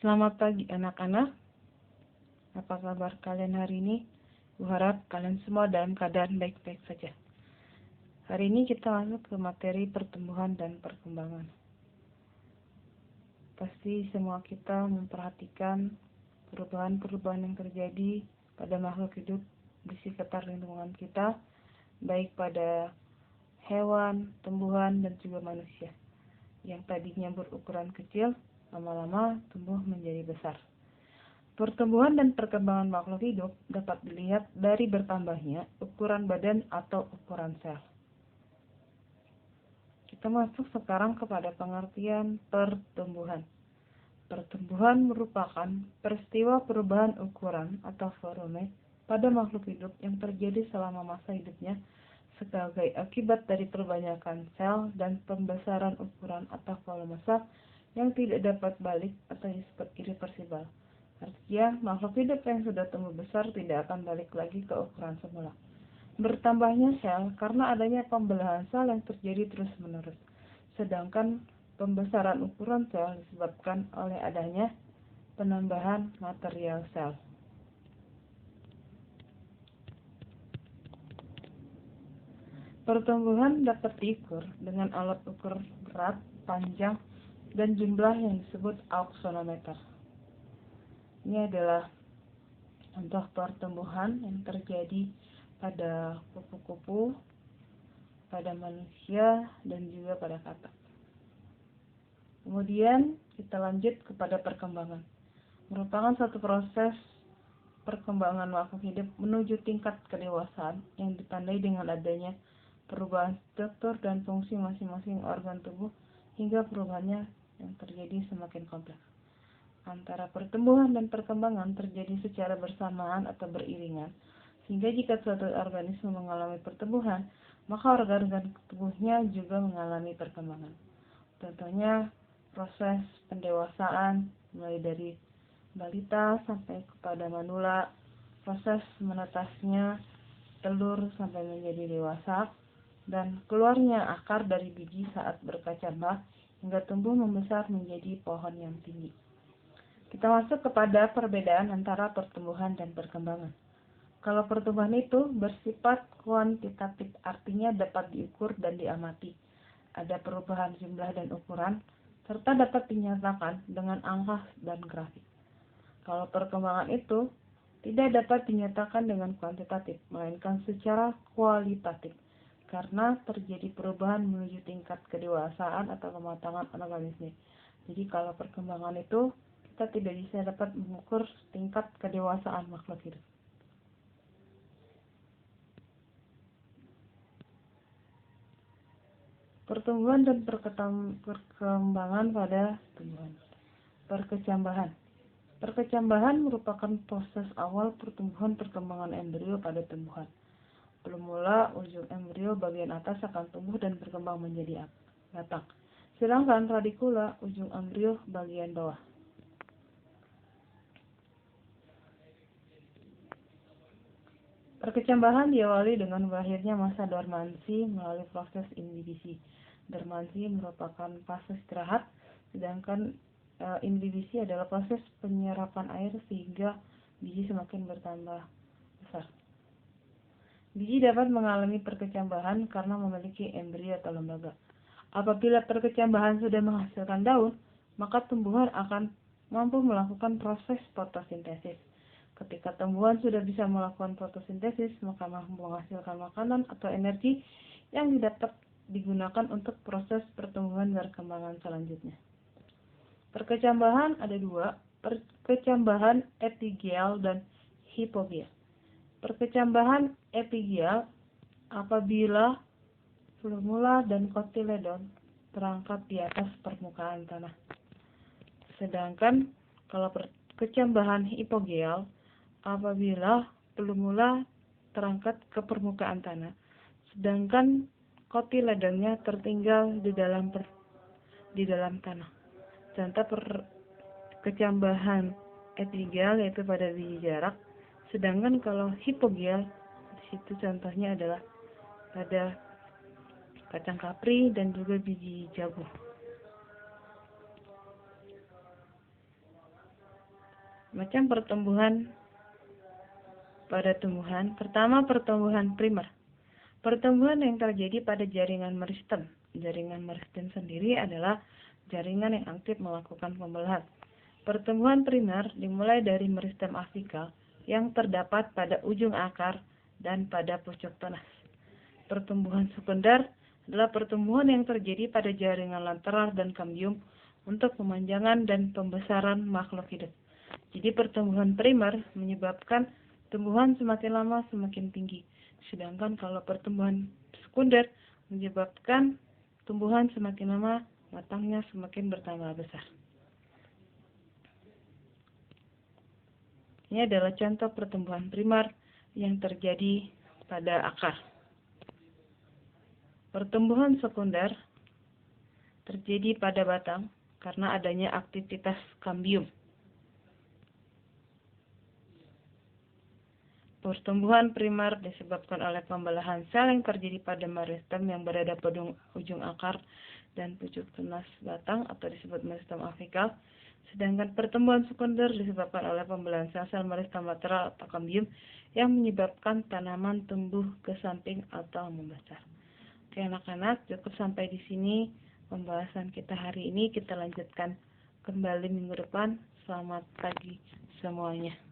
Selamat pagi anak-anak, apa kabar kalian hari ini? Kuharap kalian semua dalam keadaan baik-baik saja. Hari ini kita masuk ke materi pertumbuhan dan perkembangan. Pasti semua kita memperhatikan perubahan-perubahan yang terjadi pada makhluk hidup di sekitar lingkungan kita, baik pada hewan, tumbuhan, dan juga manusia. Yang tadinya berukuran kecil, lama-lama tumbuh menjadi besar. Pertumbuhan dan perkembangan makhluk hidup dapat dilihat dari bertambahnya ukuran badan atau ukuran sel. Kita masuk sekarang kepada pengertian pertumbuhan. Pertumbuhan merupakan peristiwa perubahan ukuran atau volume pada makhluk hidup yang terjadi selama masa hidupnya sebagai akibat dari perbanyakan sel dan pembesaran ukuran atau volume sel yang tidak dapat balik atau disebut irreversible. Artinya, makhluk hidup yang sudah tumbuh besar tidak akan balik lagi ke ukuran semula. Bertambahnya sel karena adanya pembelahan sel yang terjadi terus-menerus. Sedangkan pembesaran ukuran sel disebabkan oleh adanya penambahan material sel. Pertumbuhan dapat diukur dengan alat ukur berat, panjang, dan jumlah yang disebut aksonometer. Ini adalah contoh pertumbuhan yang terjadi pada kupu-kupu, pada manusia, dan juga pada katak. Kemudian kita lanjut kepada perkembangan. Merupakan suatu proses perkembangan makhluk hidup menuju tingkat kedewasaan yang ditandai dengan adanya perubahan struktur dan fungsi masing-masing organ tubuh hingga perubahannya yang terjadi semakin kompleks. Antara pertumbuhan dan perkembangan terjadi secara bersamaan atau beriringan, sehingga jika suatu organisme mengalami pertumbuhan, maka organ-organ tubuhnya juga mengalami perkembangan. Contohnya, proses pendewasaan mulai dari balita sampai kepada manula, proses menetasnya telur sampai menjadi dewasa, dan keluarnya akar dari biji saat berkacamlah hingga tumbuh membesar menjadi pohon yang tinggi. Kita masuk kepada perbedaan antara pertumbuhan dan perkembangan. Kalau pertumbuhan itu bersifat kuantitatif, artinya dapat diukur dan diamati. Ada perubahan jumlah dan ukuran, serta dapat dinyatakan dengan angka dan grafik. Kalau perkembangan itu tidak dapat dinyatakan dengan kuantitatif, melainkan secara kualitatif, karena terjadi perubahan menuju tingkat kedewasaan atau kematangan organisme. Jadi kalau perkembangan itu kita tidak bisa dapat mengukur tingkat kedewasaan makhluk hidup. Pertumbuhan dan perkembangan pada tumbuhan. Perkecambahan. Perkecambahan merupakan proses awal pertumbuhan perkembangan embrio pada tumbuhan. Belum mula ujung embrio bagian atas akan tumbuh dan berkembang menjadi batang. Sedangkan radikula ujung embrio bagian bawah. Perkecambahan diawali dengan berakhirnya masa dormansi melalui proses inhibisi. Dormansi merupakan fase istirahat, sedangkan inhibisi adalah proses penyerapan air sehingga biji semakin bertambah besar. Biji dapat mengalami perkecambahan karena memiliki embrio atau lembaga. Apabila perkecambahan sudah menghasilkan daun, maka tumbuhan akan mampu melakukan proses fotosintesis. Ketika tumbuhan sudah bisa melakukan fotosintesis, maka mampu menghasilkan makanan atau energi yang dapat digunakan untuk proses pertumbuhan dan perkembangan selanjutnya. Perkecambahan ada dua, perkecambahan epigial dan hipogial. Perkecambahan epigial apabila flumula dan kotiledon terangkat di atas permukaan tanah. Sedangkan kalau perkecambahan hipogial apabila plumula terangkat ke permukaan tanah, sedangkan kotiledonnya tertinggal di dalam tanah. Contoh perkecambahan epigial yaitu pada biji jarak, sedangkan kalau hipogial di situ contohnya adalah pada kacang kapri dan juga biji jagung. Macam pertumbuhan pada tumbuhan. Pertama, pertumbuhan primer. Pertumbuhan yang terjadi pada jaringan meristem. Jaringan meristem sendiri adalah jaringan yang aktif melakukan pembelahan. Pertumbuhan primer dimulai dari meristem apikal yang terdapat pada ujung akar dan pada pucuk tunas. Pertumbuhan sekunder adalah pertumbuhan yang terjadi pada jaringan lateral dan kambium untuk pemanjangan dan pembesaran makhluk hidup. Jadi pertumbuhan primer menyebabkan tumbuhan semakin lama semakin tinggi. Sedangkan kalau pertumbuhan sekunder menyebabkan tumbuhan semakin lama batangnya semakin bertambah besar. Ini adalah contoh pertumbuhan primer yang terjadi pada akar. Pertumbuhan sekunder terjadi pada batang karena adanya aktivitas kambium. Pertumbuhan primer disebabkan oleh pembelahan sel yang terjadi pada meristem yang berada pada ujung akar dan pucuk tunas batang atau disebut meristem apikal. Sedangkan pertumbuhan sekunder disebabkan oleh pembelahan sel-sel meristem lateral atau kambium yang menyebabkan tanaman tumbuh ke samping atau membesar. Oke anak-anak, cukup sampai di sini pembahasan kita hari ini. Kita lanjutkan kembali minggu depan. Selamat pagi semuanya.